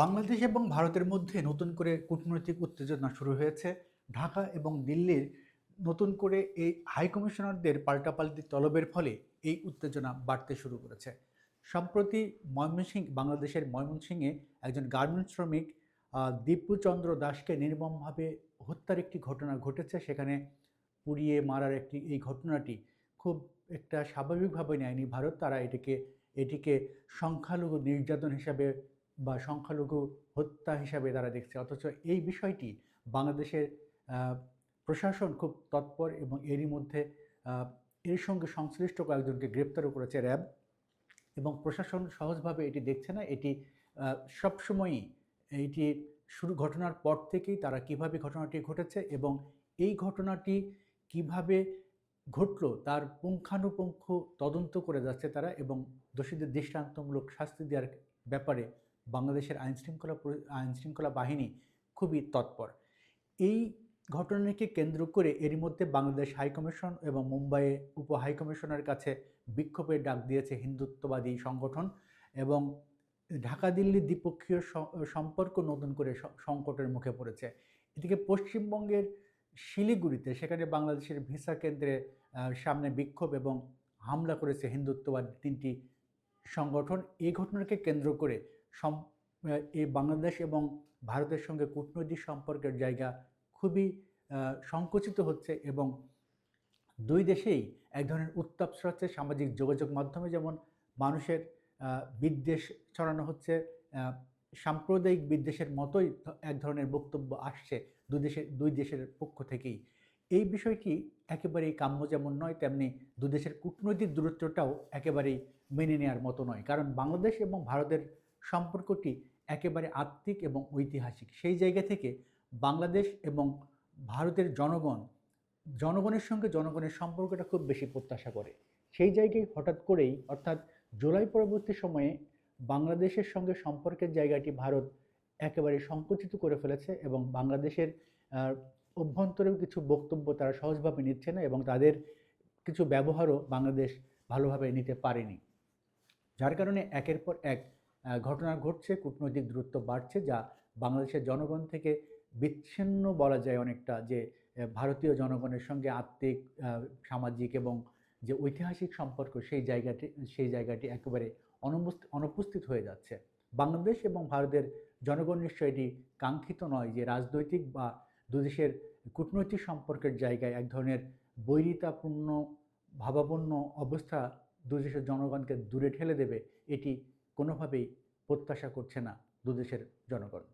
বাংলাদেশ এবং ভারতের মধ্যে নতুন করে কূটনৈতিক উত্তেজনা শুরু হয়েছে। ঢাকা এবং দিল্লির নতুন করে এই হাই কমিশনারদের পাল্টাপাল্টি তলবের ফলে এই উত্তেজনা বাড়তে শুরু করেছে। সম্প্রতি বাংলাদেশের ময়মনসিংহে একজন গার্মেন্টস শ্রমিক দীপুচন্দ্র দাসকে নির্মমভাবে হত্যার একটি ঘটনা ঘটেছে। সেখানে পুড়িয়ে মারার এই ঘটনাটি খুব একটা স্বাভাবিকভাবে নেয়নি ভারত। তারা এটিকে সংখ্যালঘু নির্যাতন হিসাবে বা সংখ্যালঘু হত্যা হিসাবে তারা দেখছে। অথচ এই বিষয়টি বাংলাদেশের আহ, প্রশাসন খুব তৎপর এবং এরই মধ্যে আহ, এর সঙ্গে সংশ্লিষ্ট কয়েকজনকে গ্রেপ্তারও করেছে র্যাব। এবং প্রশাসন সহজভাবে এটি দেখছে না। এটি সবসময়ই এইটি ঘটনার পর থেকেই তারা কিভাবে ঘটনাটি ঘটেছে এবং এই ঘটনাটি কিভাবে ঘটলো তার পুঙ্খানুপুঙ্খ তদন্ত করে যাচ্ছে তারা, এবং দোষীদের দৃষ্টান্তমূলক শাস্তি দেওয়ার ব্যাপারে বাংলাদেশের আইনশৃঙ্খলা বাহিনী খুবই তৎপর। এই ঘটনাকে কেন্দ্র করে এরই মধ্যে বাংলাদেশ হাইকমিশন এবং মুম্বাইয়ে উপ হাইকমিশনের কাছে বিক্ষোভের ডাক দিয়েছে হিন্দুত্ববাদী সংগঠন। এবং ঢাকা দিল্লি দ্বিপক্ষীয় সম্পর্ক নতুন করে সংকটের মুখে পড়েছে। এদিকে পশ্চিমবঙ্গের শিলিগুড়িতে সেখানে বাংলাদেশের ভিসা কেন্দ্রে সামনে বিক্ষোভ এবং হামলা করেছে হিন্দুত্ববাদী তিনটি সংগঠন। এই ঘটনাকে কেন্দ্র করে এই বাংলাদেশ এবং ভারতের সঙ্গে কূটনৈতিক সম্পর্কের জায়গা খুবই সংকুচিত হচ্ছে এবং দুই দেশেই এক ধরনের উত্তাপ ছড়াচ্ছে। সামাজিক যোগাযোগ মাধ্যমে যেমন মানুষের বিদ্বেষ ছড়ানো হচ্ছে, সাম্প্রদায়িক বিদ্বেষের মতোই এক ধরনের বক্তব্য আসছে দুই দেশের পক্ষ থেকেই। এই বিষয়টি একেবারেই কাম্য যেমন নয়, তেমনি দু দেশের কূটনৈতিক দূরত্বটাও একেবারেই মেনে নেওয়ার মতো নয়। কারণ বাংলাদেশ এবং ভারতের সম্পর্কটি একেবারে আত্মিক এবং ঐতিহাসিক। সেই জায়গা থেকে বাংলাদেশ এবং ভারতের জনগণের সঙ্গে জনগণের সম্পর্কটা খুব বেশি প্রত্যাশা করে। সেই জায়গায় হঠাৎ করেই, অর্থাৎ জুলাই পরবর্তী সময়ে বাংলাদেশের সঙ্গে সম্পর্কের জায়গাটি ভারত একেবারে সংকুচিত করে ফেলেছে এবং বাংলাদেশের অভ্যন্তরেও কিছু বক্তব্য তারা সহজভাবে নিচ্ছে না এবং তাদের কিছু ব্যবহারও বাংলাদেশ ভালোভাবে নিতে পারেনি। যার কারণে একের পর এক ঘটনা ঘটছে, কূটনৈতিক দূরত্ব বাড়ছে, যা বাংলাদেশের জনগণ থেকে বিচ্ছিন্ন বলা যায় অনেকটা, যে ভারতীয় জনগণের সঙ্গে আত্মিক, সামাজিক এবং যে ঐতিহাসিক সম্পর্ক সেই জায়গাটি একেবারে অনুপস্থিত হয়ে যাচ্ছে। বাংলাদেশ এবং ভারতের জনগণ নিশ্চয় এটি কাঙ্ক্ষিত নয় যে রাজনৈতিক বা দুদেশের কূটনৈতিক সম্পর্কের জায়গায় এক ধরনের বৈরিতাপূর্ণ ভাবাপন্ন অবস্থা দুদেশের জনগণকে দূরে ঠেলে দেবে। এটি কোনোভাবেই প্রত্যাশা করছে না দুদেশের জনগণ।